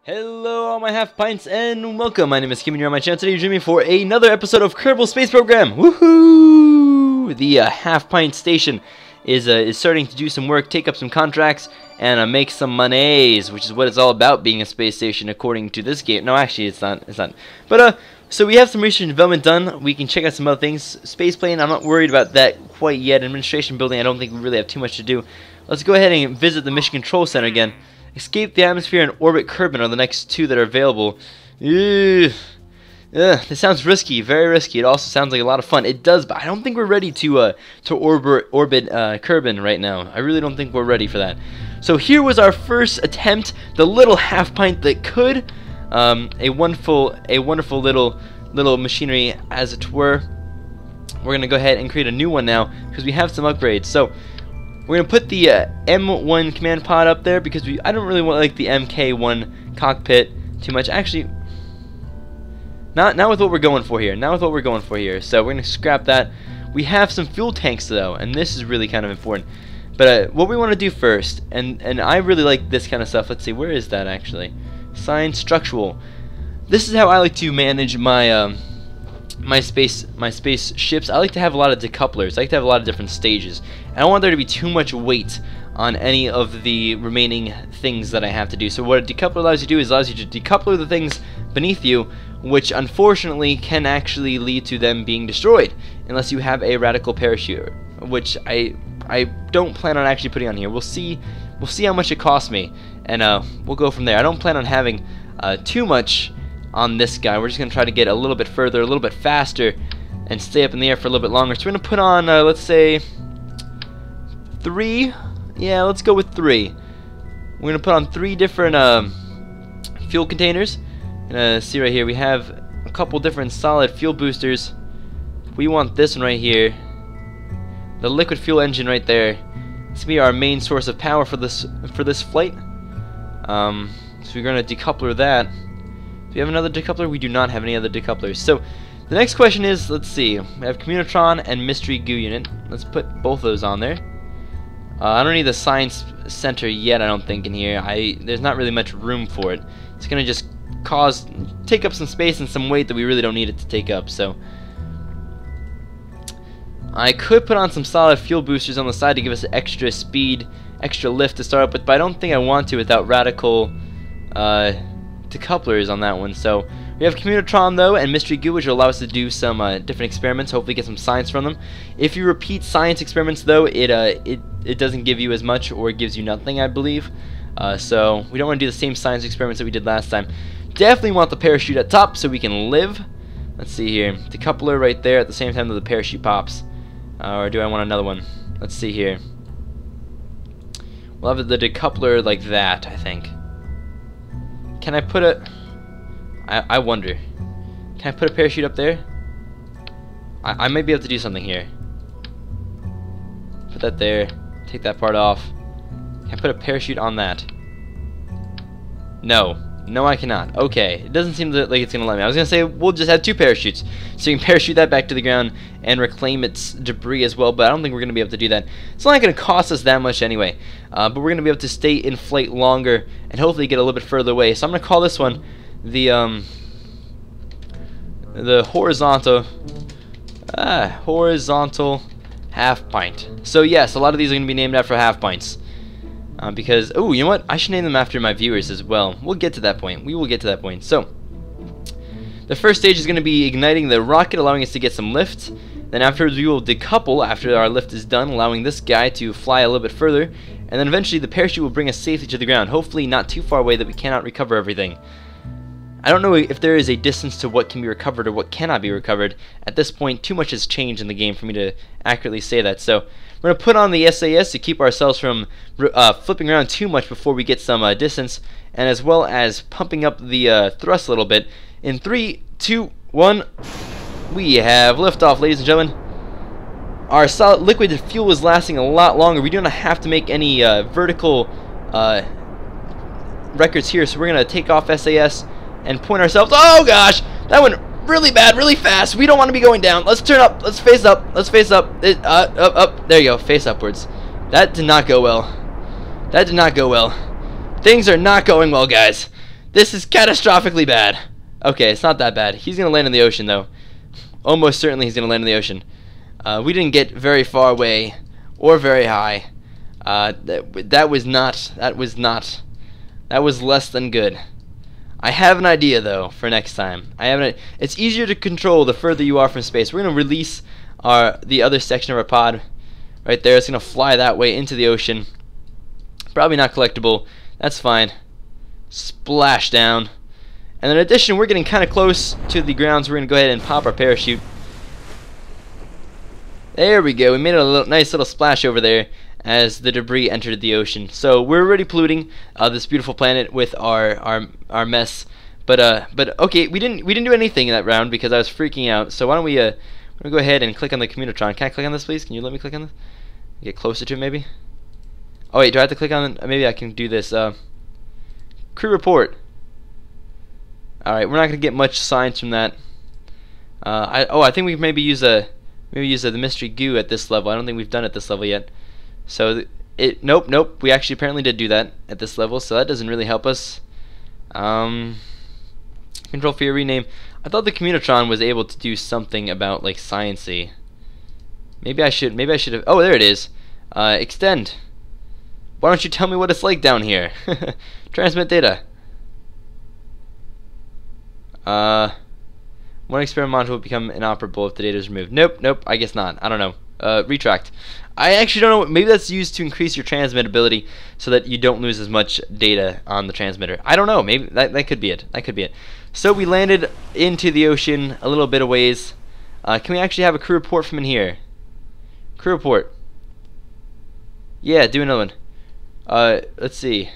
Hello all my half pints and welcome. My name is Kim and you're on my channel. Today you're joining me for another episode of Kerbal Space Program. Woohoo! The half pint station is starting to do some work, take up some contracts, and make some monies, which is what it's all about being a space station according to this game. No, actually it's not. But so we have some research and development done. We can check out some other things. Space plane, I'm not worried about that quite yet. Administration building, I don't think we really have too much to do. Let's go ahead and visit the Mission Control Center again. Escape the atmosphere and orbit Kerbal are the next two that are available. This sounds risky, very risky. It also sounds like a lot of fun. It does, but I don't think we're ready to orbit Kerbal right now. I really don't think we're ready for that. So here was our first attempt, the little half pint that could, a wonderful little machinery as it were. We're gonna go ahead and create a new one now because we have some upgrades. So we're gonna put the M1 command pod up there because I don't really want like the MK1 cockpit too much. Actually, not with what we're going for here. So we're gonna scrap that. We have some fuel tanks though, and this is really kind of important. But what we want to do first, and I really like this kind of stuff. Let's see, where is that actually? Sign structural. This is how I like to manage my my space ships. I like to have a lot of decouplers. I like to have a lot of different stages. I don't want there to be too much weight on any of the remaining things that I have to do. So what a decoupler allows you to do is allows you to decoupler the things beneath you, which unfortunately can actually lead to them being destroyed unless you have a radical parachute, which I don't plan on actually putting on here. We'll see how much it costs me, and we'll go from there. I don't plan on having too much on this guy. We're just gonna try to get a little bit further, a little bit faster, and stay up in the air for a little bit longer. So we're gonna put on let's say 3. Yeah, let's go with 3. We're gonna put on 3 different fuel containers. See right here, we have a couple different solid fuel boosters. We want this one right here, the liquid fuel engine right there. This will be our main source of power for this flight. So we're gonna decoupler that. Do we have another decoupler? We do not have any other decouplers. So the next question is, let's see, we have Communitron and Mystery Goo Unit. Let's put both those on there. I don't need the Science Center yet, I don't think, in here. There's not really much room for it. It's gonna just take up some space and some weight that we really don't need it to take up. So I could put on some solid fuel boosters on the side to give us extra speed, extra lift to start up with, but I don't think I want to without radical decouplers on that one. So we have Communitron though and Mystery Goo, which will allow us to do some different experiments, hopefully get some science from them. If you repeat science experiments though, it doesn't give you as much, or it gives you nothing, I believe. So we don't want to do the same science experiments that we did last time. Definitely want the parachute at top so we can live. Let's see here, decoupler right there at the same time that the parachute pops. Or do I want another one? Let's see here. We'll have the decoupler like that, I think. Can I put a... I wonder. Can I put a parachute up there? I might be able to do something here. Put that there. Take that part off. Can I put a parachute on that? No. No, I cannot. Okay. It doesn't seem like it's going to let me. I was going to say we'll just have 2 parachutes. So you can parachute that back to the ground and reclaim its debris as well, but I don't think we're going to be able to do that. It's not going to cost us that much anyway. But we're going to be able to stay in flight longer and hopefully get a little bit further away. So I'm going to call this one the horizontal half pint. So yes, a lot of these are going to be named after half pints. Because, oh, you know what? I should name them after my viewers as well. We'll get to that point. We will get to that point. So, the first stage is going to be igniting the rocket, allowing us to get some lift. Then afterwards, we will decouple after our lift is done, allowing this guy to fly a little bit further. And then eventually, the parachute will bring us safely to the ground. Hopefully, not too far away that we cannot recover everything. I don't know if there is a distance to what can be recovered or what cannot be recovered. At this point, too much has changed in the game for me to accurately say that. So, we're going to put on the SAS to keep ourselves from flipping around too much before we get some distance, and as well as pumping up the thrust a little bit. In 3, 2, 1, we have liftoff, ladies and gentlemen. Our solid liquid fuel is lasting a lot longer. We do not have to make any vertical records here, so we're going to take off SAS and point ourselves. Oh gosh, that went really bad, really fast. We don't want to be going down. Let's turn up. Let's face up. Let's face up. Up. There you go. Face upwards. That did not go well. That did not go well. Things are not going well, guys. This is catastrophically bad. Okay, it's not that bad. He's going to land in the ocean, though. Almost certainly he's going to land in the ocean. We didn't get very far away or very high. That was less than good. I have an idea, though, for next time. It's easier to control the further you are from space. We're going to release the other section of our pod right there. It's going to fly that way into the ocean. Probably not collectible. That's fine. Splash down. And in addition, we're getting kind of close to the ground, so we're going to go ahead and pop our parachute. There we go. We made a nice little splash over there as the debris entered the ocean. So we're already polluting this beautiful planet with our mess. But okay, we didn't do anything in that round because I was freaking out. So why don't we go ahead and click on the Communotron. Can I click on this, please? Can you let me click on this? Get closer to it, maybe. Oh wait, do I have to click on? Maybe I can do this. Crew report. All right, we're not gonna get much science from that. I think we maybe use the mystery goo at this level. I don't think we've done it at this level yet. So nope. We actually apparently did do that at this level, so that doesn't really help us. Control for your rename. I thought the Communotron was able to do something about like science-y. Maybe I should have. Oh, there it is. Extend. Why don't you tell me what it's like down here? Transmit data. One experiment module will become inoperable if the data is removed. Nope, I guess not. I don't know. Retract. I actually don't know. Maybe that's used to increase your transmit ability so that you don't lose as much data on the transmitter. I don't know. Maybe that could be it. That could be it. So we landed into the ocean a little bit of ways. Can we actually have a crew report from in here? Crew report. Yeah, do another one. Let's see.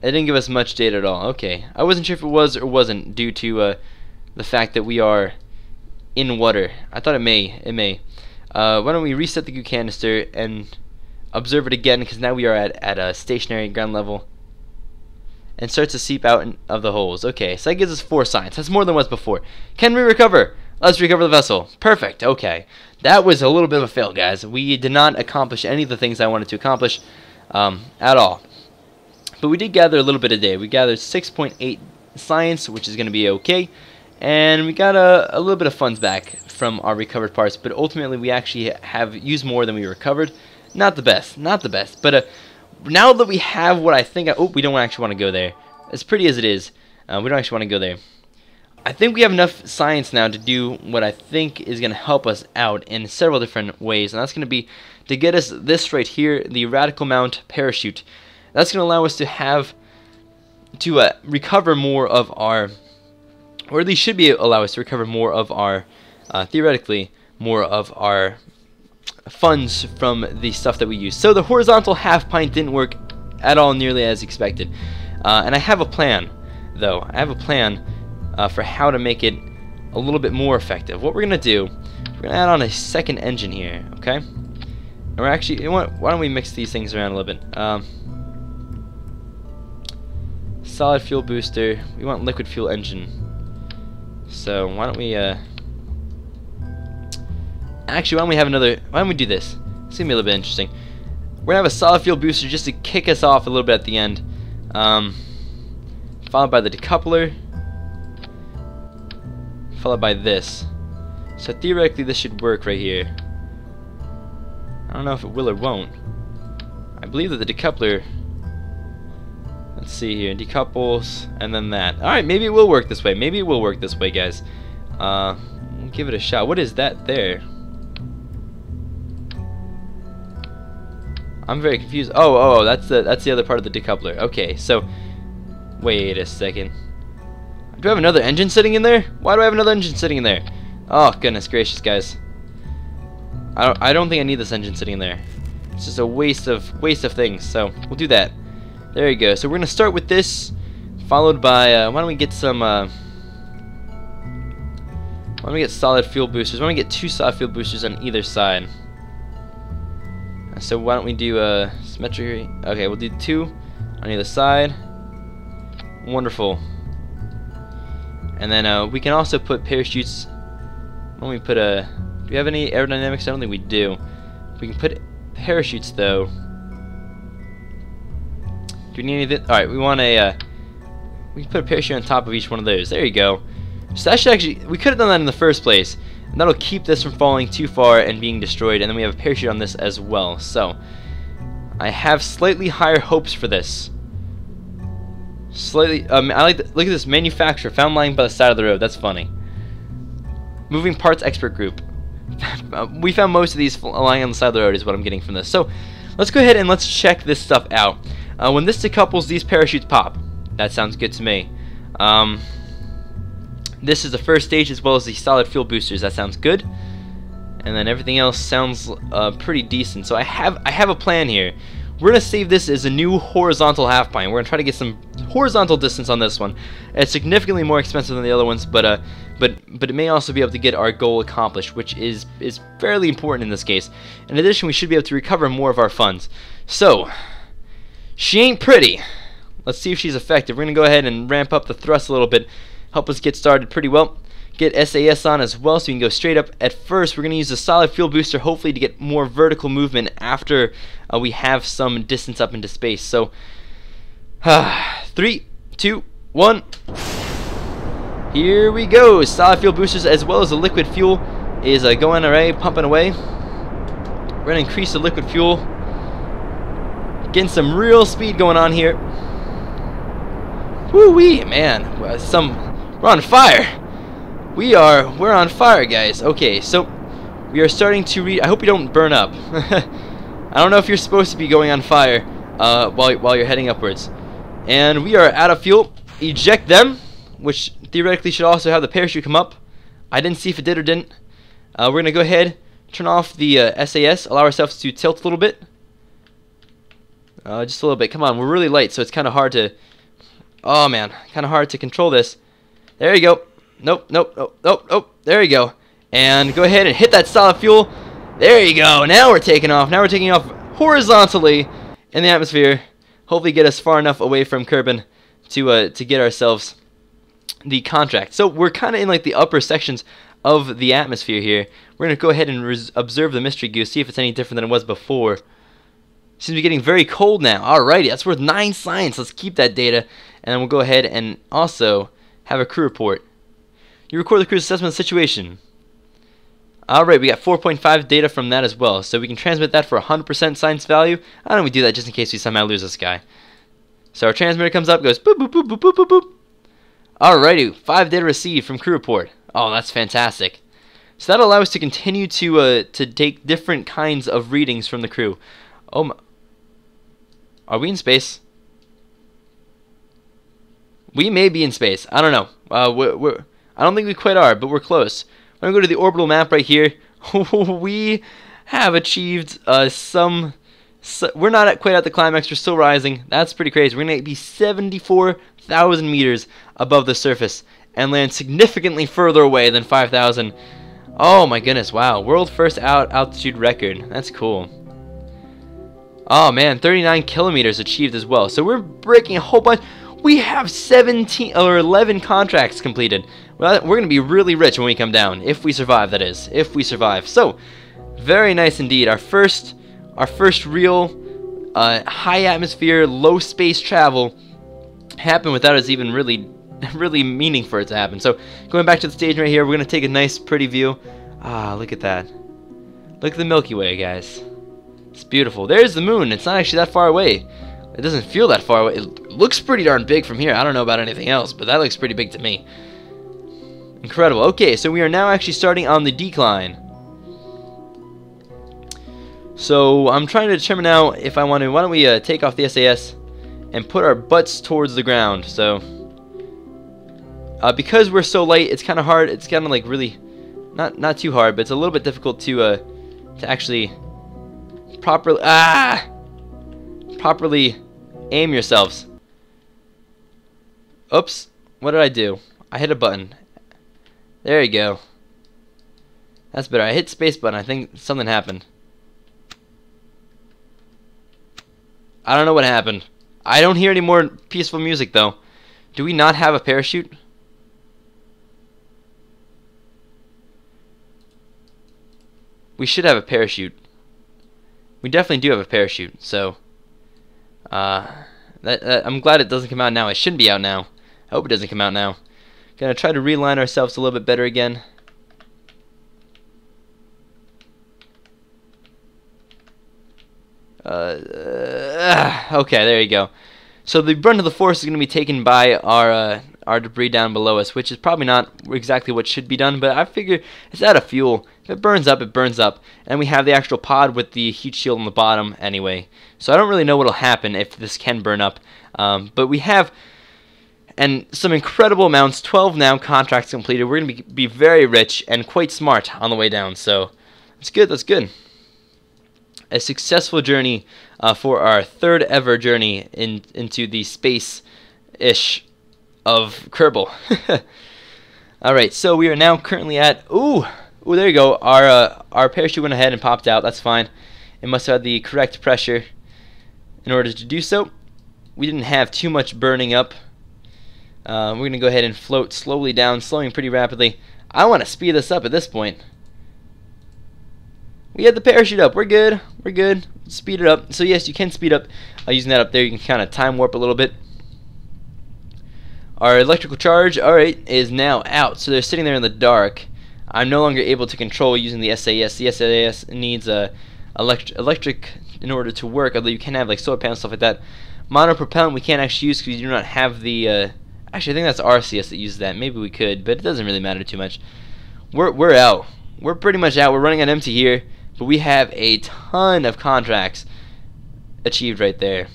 It didn't give us much data at all. Okay. I wasn't sure if it was or wasn't due to the fact that we are in water. I thought it may. Why don't we reset the goo canister and observe it again, because now we are at a stationary ground level and starts to seep out of the holes. Okay, so that gives us 4 signs. That's more than was before. Can we recover? Let's recover the vessel. Perfect. Okay. That was a little bit of a fail, guys. We did not accomplish any of the things I wanted to accomplish at all. But we did gather a little bit of data. We gathered 6.8 science, which is going to be okay. And we got a little bit of funds back from our recovered parts. But ultimately, we actually have used more than we recovered. Not the best. But now that we have what I think... oh, we don't actually want to go there. As pretty as it is, we don't actually want to go there. I think we have enough science now to do what I think is going to help us out in several different ways. And that's going to be to get us this right here, the Radical Mount Parachute. That's going to allow us to recover more of our, or at least should be allow us to recover more of our, theoretically, more of our funds from the stuff that we use. So the horizontal half pint didn't work at all nearly as expected. And I have a plan, though. I have a plan for how to make it a little bit more effective. What we're going to do, we're going to add on a second engine here, okay? And we're actually, you know what, why don't we mix these things around a little bit? Solid fuel booster. We want liquid fuel engine. So why don't we actually, why don't we have another, why don't we do this? It's gonna be a little bit interesting. We're gonna have a solid fuel booster just to kick us off a little bit at the end, followed by the decoupler, followed by this. So theoretically this should work right here. I don't know if it will or won't. I believe that the decoupler, let's see here, decouples, and then that. Alright, maybe it will work this way. Maybe it will work this way, guys. We'll give it a shot. What is that there? I'm very confused. Oh, that's the other part of the decoupler. Okay, so wait a second. Do I have another engine sitting in there? Why do I have another engine sitting in there? Oh, goodness gracious, guys. I don't think I need this engine sitting in there. It's just a waste of things. So we'll do that. There you go. So we're gonna start with this, followed by why don't we get some? Why don't we get solid fuel boosters? Why don't we get 2 solid fuel boosters on either side? So why don't we do symmetry? Okay, we'll do 2 on either side. Wonderful. And then we can also put parachutes. Why don't we put a? Do we have any aerodynamics? I don't think we do. We can put parachutes though. Do we need anything? Alright, we want a We can put a parachute on top of each one of those. There you go. So that should actually, we could have done that in the first place, and that'll keep this from falling too far and being destroyed. And then we have a parachute on this as well. So I have slightly higher hopes for this. Slightly. I like look at this, manufacturer found lying by the side of the road. That's funny. Moving parts expert group. We found most of these lying on the side of the road is what I'm getting from this. So let's go ahead and let's check this stuff out. When this decouples, these parachutes pop. That sounds good to me. This is the first stage as well as the solid fuel boosters. That sounds good. And then everything else sounds pretty decent. So I have a plan here. We're gonna save this as a new horizontal half pint. We're gonna try to get some horizontal distance on this one. It's significantly more expensive than the other ones, but it may also be able to get our goal accomplished, which is fairly important in this case. In addition, we should be able to recover more of our funds. So she ain't pretty. Let's see if she's effective. We're gonna go ahead and ramp up the thrust a little bit, help us get started pretty well. Get SAS on as well so we can go straight up. At first, we're going to use the solid fuel booster hopefully to get more vertical movement after we have some distance up into space. So 3, 2, 1. Here we go. Solid fuel boosters as well as the liquid fuel is going away, pumping away. We're going to increase the liquid fuel. Getting some real speed going on here. Woo-wee, man. We're on fire. We're on fire, guys. Okay, so we are starting to read. I hope you don't burn up. I don't know if you're supposed to be going on fire while you're heading upwards. And we are out of fuel. Eject them, which theoretically should also have the parachute come up. I didn't see if it did or didn't. We're gonna go ahead, turn off the SAS, allow ourselves to tilt a little bit. Just a little bit. Come on, we're really light, so it's kind of hard to. Oh man, kind of hard to control this. There you go. Nope. There you go. And go ahead and hit that solid fuel. There you go. Now we're taking off. Now we're taking off horizontally in the atmosphere. Hopefully get us far enough away from Kerbal to get ourselves the contract. So we're kind of in like the upper sections of the atmosphere here. We're going to go ahead and observe the mystery goose, see if it's any different than it was before. Seems to be getting very cold now. Alrighty, that's worth 9 science. Let's keep that data. And then we'll go ahead and also have a crew report. You record the crew's assessment of the situation. Alright, we got 4.5 data from that as well. So we can transmit that for 100% science value. I don't know, we do that just in case we somehow lose this guy. So our transmitter comes up, goes boop, boop, boop, boop, boop, boop, boop. Alrighty, 5 data received from crew report. Oh, that's fantastic. So that'll allow us to continue to take different kinds of readings from the crew. Oh my. Are we in space? We may be in space. I don't know. I don't think we quite are, but we're close. We're going to go to the orbital map right here. We have achieved we're not quite at the climax. We're still rising. That's pretty crazy. We're going to be 74,000 meters above the surface and land significantly further away than 5,000. Oh my goodness, wow. World first altitude record. That's cool. Oh man, 39 kilometers achieved as well. So we're breaking a whole bunch. We have 17 or 11 contracts completed. Well, we're going to be really rich when we come down, if we survive, that is. If we survive. So, very nice indeed. Our first real high atmosphere, low space travel happened without us even really meaning for it to happen. So, going back to the stage right here, we're going to take a nice pretty view. Ah, look at that. Look at the Milky Way, guys. It's beautiful. There's the moon. It's not actually that far away. It doesn't feel that far away. It looks pretty darn big from here. I don't know about anything else, but that looks pretty big to me. Incredible. Okay, so we are now actually starting on the decline. So I'm trying to determine now if I want to. Why don't we take off the SAS and put our butts towards the ground? So because we're so light, it's kind of hard. It's kind of like really not too hard, but it's a little bit difficult to actually properly aim yourselves. Oops, what did I do? I hit a button. There you go. That's better. I hit space button. I think something happened. I don't know what happened. I don't hear any more peaceful music though. Do we not have a parachute? We should have a parachute. We definitely do have a parachute, so I'm glad it doesn't come out now. It shouldn't be out now. I hope it doesn't come out now. Gonna try to realign ourselves a little bit better again. Okay, there you go. So the brunt of the force is going to be taken by our debris down below us, which is probably not exactly what should be done, but I figure it's out of fuel. If it burns up, it burns up. And we have the actual pod with the heat shield on the bottom anyway. So I don't really know what will happen if this can burn up. But we have some incredible amounts, 12 now contracts completed. We're going to be very rich and quite smart on the way down. So that's good, that's good. A successful journey for our third ever journey into the space-ish of Kerbal. Alright, so we are now currently at... Ooh, there you go. Our parachute went ahead and popped out. That's fine. It must have had the correct pressure in order to do so. We didn't have too much burning up. We're going to go ahead and float slowly down, slowing pretty rapidly. I want to speed this up at this point. We had the parachute up. We're good. We're good. Speed it up. So yes, you can speed up using that up there. You can kind of time warp a little bit. Our electrical charge, alright, is now out. So they're sitting there in the dark. I'm no longer able to control using the SAS. The SAS needs electric in order to work, although you can have like solar panels, stuff like that. Monopropellant we can't actually use because we do not have the... actually, I think that's RCS that uses that. Maybe we could, but it doesn't really matter too much. We're out. We're pretty much out. We're running on empty here. But we have a ton of contracts achieved right there.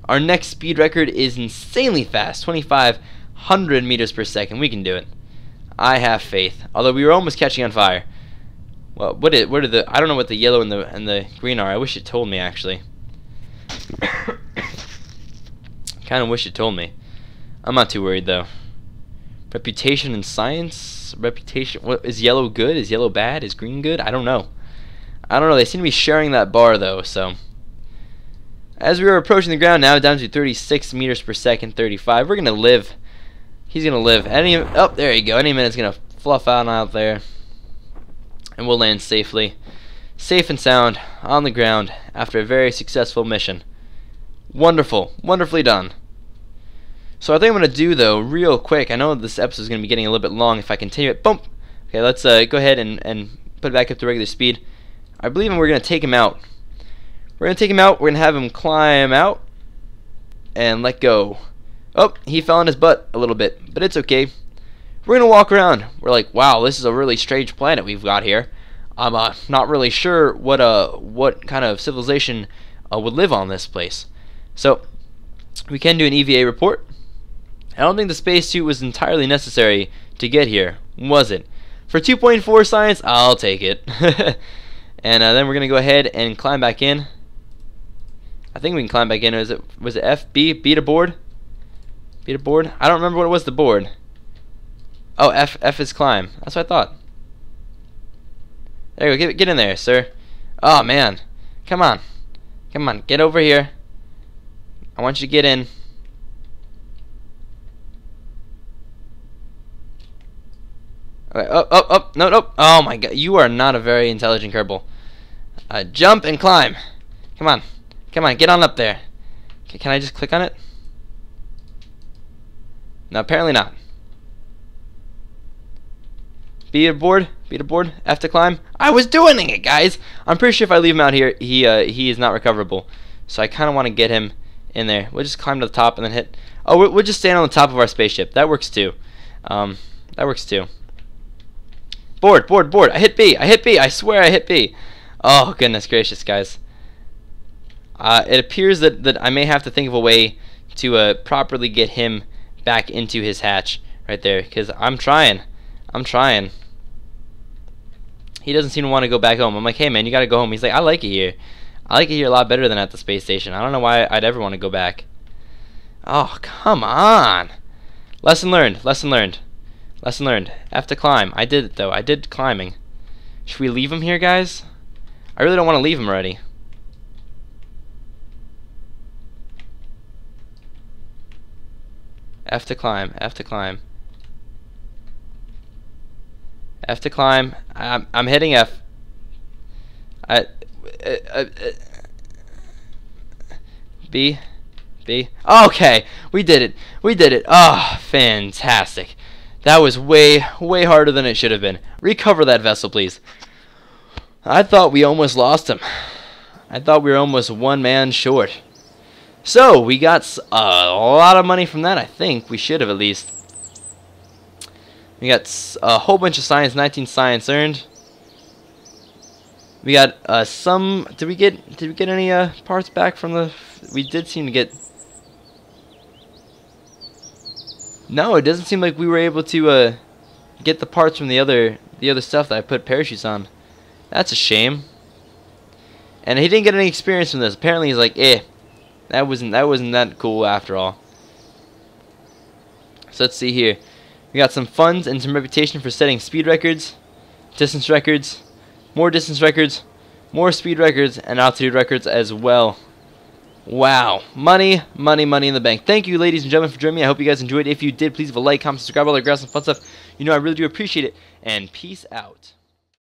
Our next speed record is insanely fast, 2,500 meters per second. We can do it. I have faith. Although we were almost catching on fire. Well, what are the? I don't know what the yellow and the green are. I wish it told me actually. Kind of wish it told me. I'm not too worried though. Reputation in science. Reputation. What is yellow good? Is yellow bad? Is green good? I don't know. I don't know. They seem to be sharing that bar though. So, as we are approaching the ground now, down to 36 meters per second, 35. We're gonna live. He's gonna live. Oh, there you go. Any minute it's gonna fluff out there, and we'll land safely, safe and sound on the ground after a very successful mission. Wonderful, wonderfully done. So I think I'm gonna do though, real quick. I know this episode is gonna be getting a little bit long if I continue it. Boom. Okay, let's go ahead and put it back up to regular speed. I believe we're going to take him out. We're going to take him out. We're going to have him climb out and let go. Oh, he fell on his butt a little bit, but it's okay. We're going to walk around. We're like, wow, this is a really strange planet we've got here. I'm not really sure what kind of civilization would live on this place. So we can do an EVA report. I don't think the spacesuit was entirely necessary to get here, was it? For 2.4 science, I'll take it. And then we're gonna go ahead and climb back in. I think we can climb back in. Was it F, B to board? B to board? I don't remember what it was to board. Oh, F is climb. That's what I thought. There you go. Get in there, sir. Oh man, come on, get over here. I want you to get in. Okay, oh, no. Oh my god, you are not a very intelligent Kerbal. Jump and climb. Come on, get on up there. Okay, can I just click on it? No, apparently not. B to board, F to climb. I was doing it, guys. I'm pretty sure if I leave him out here, he is not recoverable. So I kind of want to get him in there. We'll just climb to the top and then hit. Oh, we'll just stand on the top of our spaceship. That works too. Board. I hit B. I swear I hit B. Oh, goodness gracious, guys. It appears that I may have to think of a way to properly get him back into his hatch right there, because I'm trying. He doesn't seem to want to go back home. I'm like, hey, man, you got to go home. He's like, I like it here. I like it here a lot better than at the space station. I don't know why I'd ever want to go back. Oh, come on. Lesson learned. Have to climb. I did it, though. I did climbing. Should we leave him here, guys? I really don't want to leave him already. F to climb. I'm hitting F. B. B. Okay, we did it. We did it. Oh, fantastic. That was way harder than it should have been. Recover that vessel, please. I thought we almost lost him. I thought we were almost one man short. So, we got a lot of money from that, I think. We should have at least. We got a whole bunch of science, 19 science earned. We got some. Did we get any parts back from the? We did seem to get. No, it doesn't seem like we were able to get the parts from the other stuff that I put parachutes on. That's a shame. And he didn't get any experience from this. Apparently, he's like, that wasn't that cool after all. So let's see here. We got some funds and some reputation for setting speed records, distance records, more distance records, more speed records, and altitude records as well. Wow. Money in the bank. Thank you, ladies and gentlemen, for joining me. I hope you guys enjoyed. If you did, please leave a like, comment, subscribe, all that great some fun stuff. You know I really do appreciate it. And peace out.